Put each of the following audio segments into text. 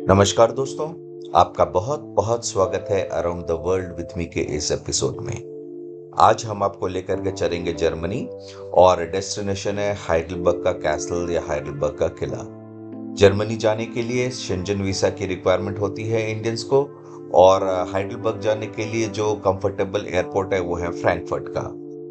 नमस्कार दोस्तों, आपका बहुत बहुत स्वागत है around the world with me के इस एपिसोड में। आज हम आपको लेकर के चलेंगे जर्मनी और डेस्टिनेशन है हाइडलबर्ग का कैसल या हाइडलबर्ग का किला। जर्मनी जाने के लिए शेंजन वीज़ा की रिक्वायरमेंट होती है इंडियंस को, और हाइडलबर्ग जाने के लिए जो कंफर्टेबल एयरपोर्ट है वो है फ्रैंकफर्ट का।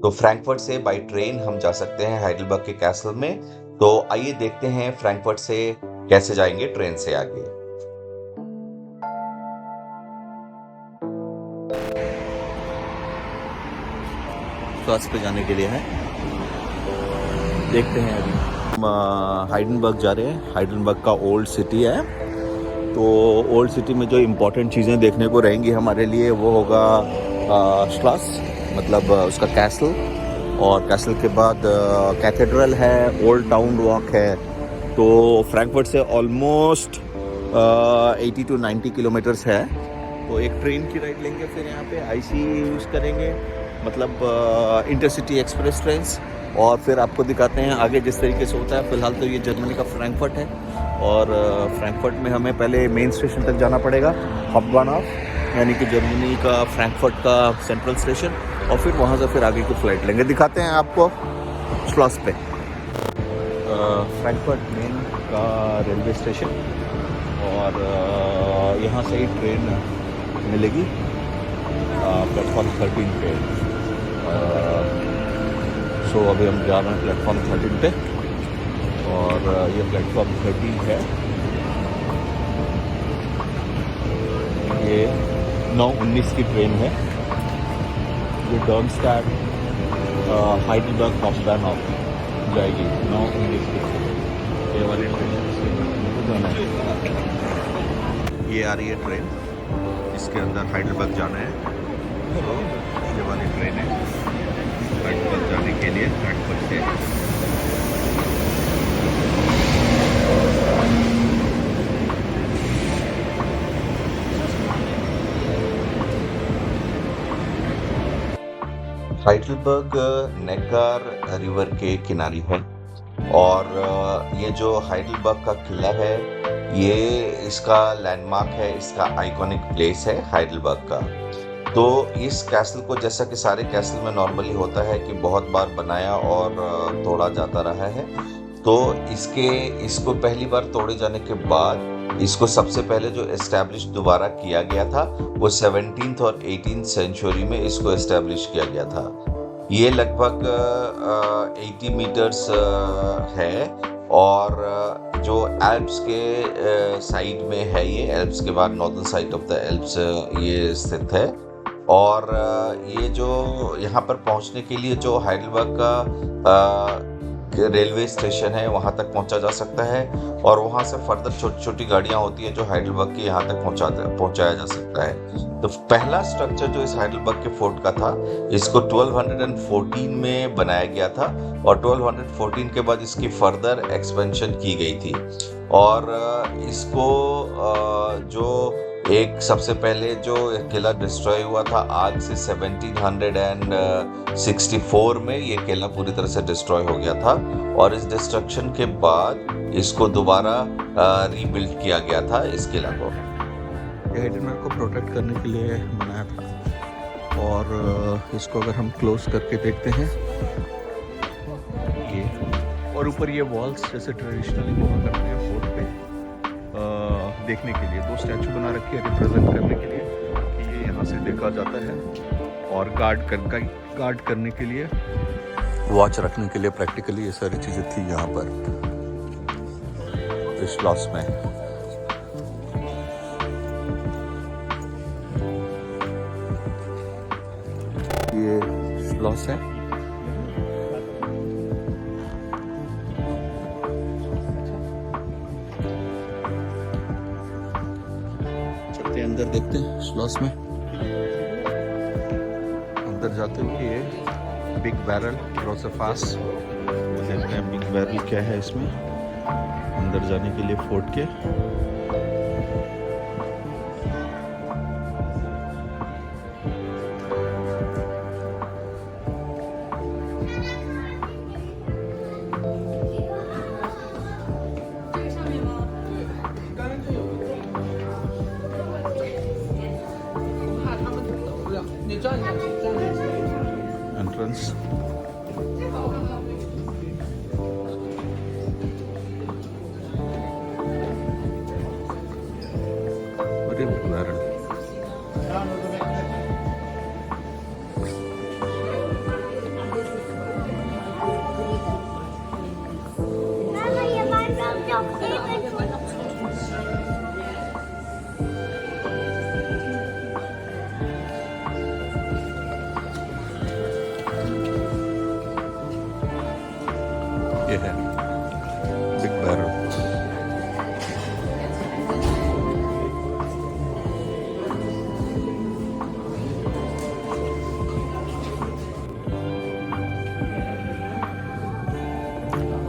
तो फ्रैंकफर्ट से बाय ट्रेन हम जा सकते हैं हाइडलबर्ग के कैसल में। तो आइए देखते हैं फ्रैंकफर्ट से कैसे जाएंगे ट्रेन से आगे। क्लास पे जाने के लिए है, देखते हैं। अभी हम हाइडनबर्ग जा रहे हैं। हाइडनबर्ग का ओल्ड सिटी है, तो ओल्ड सिटी में जो इम्पोर्टेंट चीज़ें देखने को रहेंगी हमारे लिए वो होगा श्लॉस, मतलब उसका कैसल, और कैसल के बाद कैथेड्रल है, ओल्ड टाउन वॉक है। तो फ्रैंकफर्ट से ऑलमोस्ट 80 to 90 किलोमीटर्स है। तो एक ट्रेन की राइड लेंगे, फिर यहाँ पे आईसी यूज़ करेंगे, मतलब इंटरसिटी एक्सप्रेस ट्रेन्स, और फिर आपको दिखाते हैं आगे जिस तरीके से होता है। फ़िलहाल तो ये जर्मनी का फ्रैंकफर्ट है, और फ्रैंकफर्ट में हमें पहले मेन स्टेशन तक जाना पड़ेगा, हाuptbahnhof, यानी कि जर्मनी का फ्रैंकफर्ट का सेंट्रल स्टेशन, और फिर वहाँ से फिर आगे की फ़्लाइट लेंगे। दिखाते हैं आपको श्लॉस पे। फ्रैंकफर्ट मेन का रेलवे स्टेशन, और यहाँ से ही ट्रेन मिलेगी प्लेटफॉर्म 13 पे। सो अभी हम जा रहे हैं प्लेटफॉर्म 13 पे, और ये प्लेटफॉर्म 13 है। ये 9:19 की ट्रेन है। ये डर्मस्टैड हाइडलबर्ग हाuptbahnhof जाएगी 9:19 की ट्रेन। ये वाली ट्रेन जाना है, ये आ रही है ट्रेन, इसके अंदर हाइडलबर्ग जाना है। ये वाली ट्रेन है हाइडलबर्ग जाने के लिए फ्रैंकफर्ट से। हाइडलबर्ग नेकार रिवर के किनारे है, और ये जो हाइडलबर्ग का किला है ये इसका लैंडमार्क है, इसका आइकॉनिक प्लेस है हाइडलबर्ग का। तो इस कैसल को, जैसा कि सारे कैसल में नॉर्मली होता है कि बहुत बार बनाया और तोड़ा जाता रहा है, तो इसको पहली बार तोड़े जाने के बाद इसको सबसे पहले जो एस्टैब्लिश दोबारा किया गया था वो 17th और 18th सेंचुरी में इसको एस्टैब्लिश किया गया था। ये लगभग 80 मीटर्स है, और जो एल्प्स के साइड में है, ये एल्प्स के बाद northern side of the Alps ये स्थित है। और ये जो यहाँ पर पहुँचने के लिए जो हाइडलबर्ग का रेलवे स्टेशन है वहाँ तक पहुँचा जा सकता है, और वहाँ से फर्दर छोटी छोटी गाड़ियाँ होती हैं जो हाइडलबर्ग के यहाँ तक पहुँचाया जा सकता है। तो पहला स्ट्रक्चर जो इस हाइडलबर्ग के फोर्ट का था, इसको 1214 में बनाया गया था, और 1214 के बाद इसकी फर्दर एक्सपेंशन की गई थी। और इसको जो एक सबसे पहले जो किला डिस्ट्रॉय हुआ था आग से 1764 में, ये किला पूरी तरह से डिस्ट्रॉय हो गया था, और इस डिस्ट्रक्शन के बाद इसको दोबारा रीबिल्ड किया गया था इस किला को। ये हाइडलबर्ग को प्रोटेक्ट करने के लिए बनाया था, और इसको अगर हम क्लोज करके देखते हैं, ये और ऊपर ये वॉल्स जैसे ट्रेडिशनली हुआ करते हैं फोर्ट पे, देखने के लिए 2 स्टैचू बना रखी है रिप्रेजेंट करने के लिए कि ये यहाँ से देखा जाता है, और गार्ड करने के लिए, वॉच रखने के लिए प्रैक्टिकली ये सारी चीज़ें थी यहाँ पर इस लॉस में। ये लॉस है, अंदर देखते हैं श्लॉस में। अंदर जाते हुए ये बिग बैरल रोसेफास देखते हैं, बिग बैरल क्या है इसमें अंदर जाने के लिए फोर्ट के। बैरल्स। और ये बैरल ये है बिग बैरल।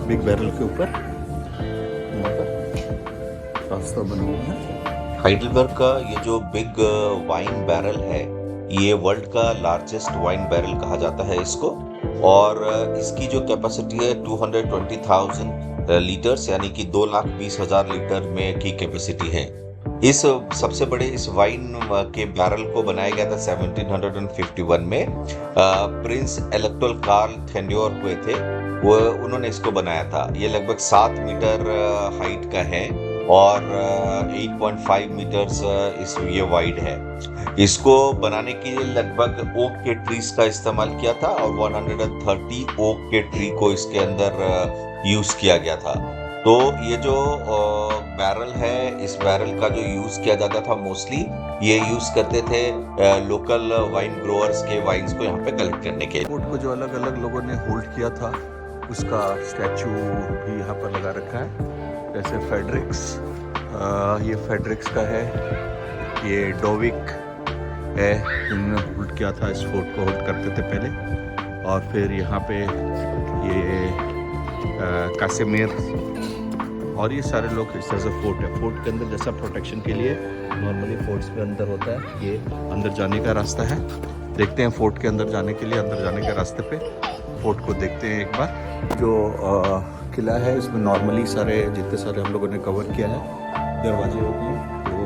बिग बैरल के ऊपर यहाँ पर रास्ता बना हुआ है। हाइडलबर्ग का ये जो बिग वाइन बैरल है, ये वर्ल्ड का लार्जेस्ट वाइन बैरल कहा जाता है इसको। और इसकी जो कैपेसिटी है 220,000 लीटर्स, यानी कि 2,20,000 लीटर में की कैपेसिटी है। इस सबसे बड़े इस वाइन के बैरल को बनाया गया था 1751 में। प्रिंस इलेक्टोरल कार्ल थेन्योर हुए थे, वो उन्होंने इसको बनाया था। ये लगभग 7 मीटर हाइट का है और 8.5 मीटर्स ये वाइड है। इसको बनाने के लिए लगभग ओक के ट्रीज का इस्तेमाल किया था और 130 ओक के ट्री को इसके अंदर यूज किया गया था। तो ये जो बैरल है, इस बैरल का जो यूज किया जाता था मोस्टली ये यूज करते थे लोकल वाइन ग्रोअर्स के वाइन्स को यहाँ पे कलेक्ट करने के लिए। बोट को जो अलग अलग लोगों ने होल्ड किया था उसका स्टैचू भी यहाँ पर लगा रखा है। जैसे फेडरिक्स, ये फेडरिक्स का है, ये डोविक है, जिन्होंने होल्ड किया था, इस फोर्ट को होल्ड करते थे पहले। और फिर यहाँ पे ये कासिमिर और ये सारे लोग इस तरह से फोर्ट है। फोर्ट के अंदर जैसा प्रोटेक्शन के लिए नॉर्मली फोर्ट्स में अंदर होता है, ये अंदर जाने का रास्ता है। देखते हैं फोर्ट के अंदर जाने के लिए, अंदर जाने के रास्ते पे फोर्ट को देखते हैं एक बार। जो किला है इसमें नॉर्मली सारे जितने सारे हम लोगों ने कवर किया है दरवाजे होते हैं। तो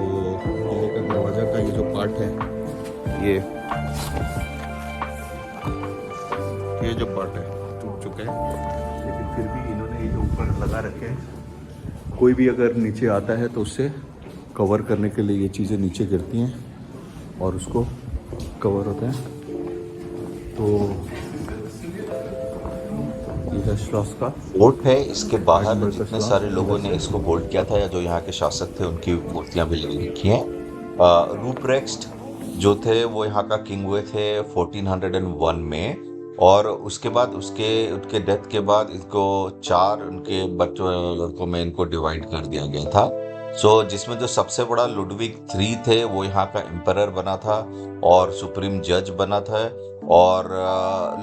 किले का दरवाजा का ये जो पार्ट है, ये जो पार्ट है टूट चुका है, लेकिन फिर भी इन्होंने ये ऊपर लगा रखे हैं। कोई भी अगर नीचे आता है तो उससे कवर करने के लिए ये चीज़ें नीचे गिरती हैं और उसको कवर होता है। तो ये श्लॉस का फोर्ट है, इसके बाहर जितने सारे लोगों ने इसको होल्ड किया था या जो यहाँ के शासक थे उनकी मूर्तियां भी लगी रखी हैं। रूप्रेक्स्ट जो थे वो यहाँ का किंग हुए थे 1401 में, और उसके बाद उनके डेथ के बाद इनको 4 उनके बच्चों लड़कों में इनको डिवाइड कर दिया गया था। जिसमें जो सबसे बड़ा लुडविग 3 थे वो यहाँ का एम्परर बना था और सुप्रीम जज बना था। और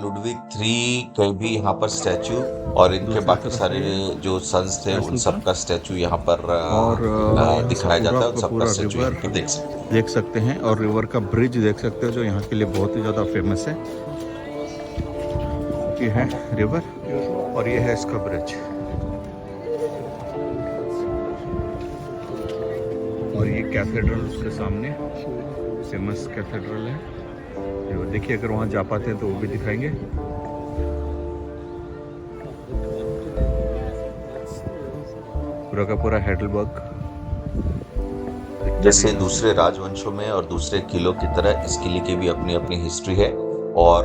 लुडविग 3 के भी यहाँ पर स्टैचू और इनके बाकी सारे जो सन्स थे उन सब का स्टैचू यहाँ पर दिखाया जाता है। उन सब का स्टैचू यहाँ पर देख सकते हैं। और रिवर का ब्रिज देख सकते हो जो यहाँ के लिए बहुत ही ज़्यादा फेमस है। ये है रिवर और ये है इसका ब्रिज। और ये कैथेड्रल उसके सामने फेमस कैथेड्रल है। जो देखिए अगर वहाँ जा पाते हैं तो वो भी दिखाएंगे। पूरा का पूरा हाइडलबर्ग जैसे दूसरे राजवंशों में और दूसरे किलों की तरह इस किले की भी अपनी अपनी हिस्ट्री है और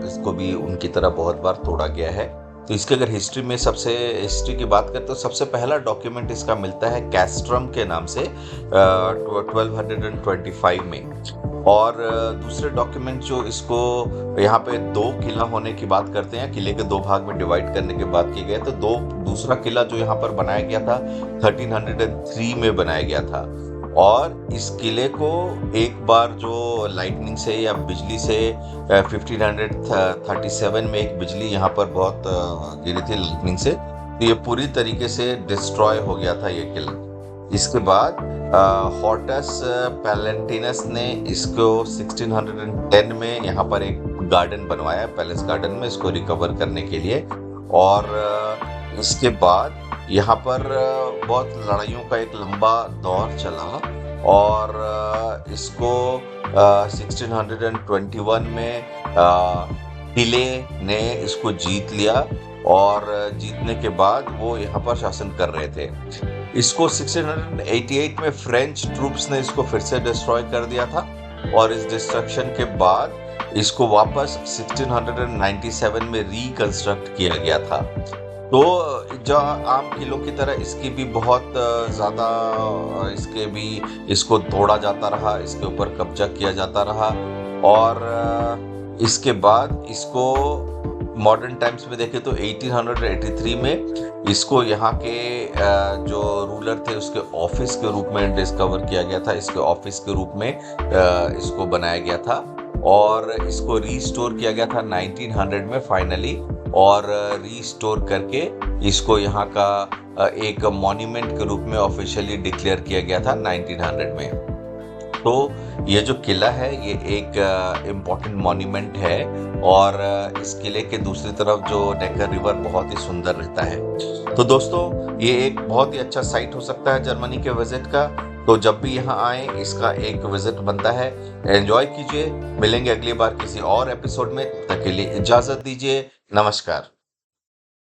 इसको भी उनकी तरह बहुत बार तोड़ा गया है। तो इसके अगर हिस्ट्री की बात करें तो सबसे पहला डॉक्यूमेंट इसका मिलता है कैस्ट्रम के नाम से 1225 में। और दूसरे डॉक्यूमेंट जो इसको यहाँ पे 2 किला होने की बात करते हैं, किले के 2 भाग में डिवाइड करने की बात की गई, तो दूसरा किला जो यहाँ पर बनाया गया था 1303 में बनाया गया था। और इस किले को एक बार जो लाइटनिंग से या बिजली से 1537 में एक बिजली यहाँ पर बहुत गिरी थी लाइटनिंग से, तो ये पूरी तरीके से डिस्ट्रॉय हो गया था ये किला। इसके बाद हॉर्टस पैलेंटिनस ने इसको 1610 में यहाँ पर एक गार्डन बनवाया पैलेस गार्डन में, इसको रिकवर करने के लिए। और इसके बाद यहाँ पर बहुत लड़ाइयों का एक लंबा दौर चला और इसको 1621 में किले ने इसको जीत लिया और जीतने के बाद वो यहाँ पर शासन कर रहे थे। इसको 1688 में फ्रेंच ट्रूप्स ने इसको फिर से डिस्ट्रॉय कर दिया था और इस डिस्ट्रक्शन के बाद इसको वापस 1697 में रिकंस्ट्रक्ट किया गया था। तो जो आम किलों की तरह इसकी भी बहुत ज़्यादा इसके भी इसको तोड़ा जाता रहा, इसके ऊपर कब्जा किया जाता रहा और इसके बाद इसको मॉडर्न टाइम्स में देखें तो 1883 में इसको यहाँ के जो रूलर थे उसके ऑफिस के रूप में डिस्कवर किया गया था, इसके ऑफिस के रूप में इसको बनाया गया था और इसको रीस्टोर किया गया था 1900 में फाइनली और रीस्टोर करके इसको यहाँ का एक मॉन्यूमेंट के रूप में ऑफिशियली डिक्लेयर किया गया था 1900 में। तो ये जो किला है ये एक इम्पॉर्टेंट मॉन्यूमेंट है और इस किले के दूसरी तरफ जो नेकर रिवर बहुत ही सुंदर रहता है। तो दोस्तों ये एक बहुत ही अच्छा साइट हो सकता है जर्मनी के विजिट का। तो जब भी यहाँ आए इसका एक विजिट बनता है। एंजॉय कीजिए, मिलेंगे अगली बार किसी और एपिसोड में, तब तक के लिए इजाजत दीजिए। नमस्कार।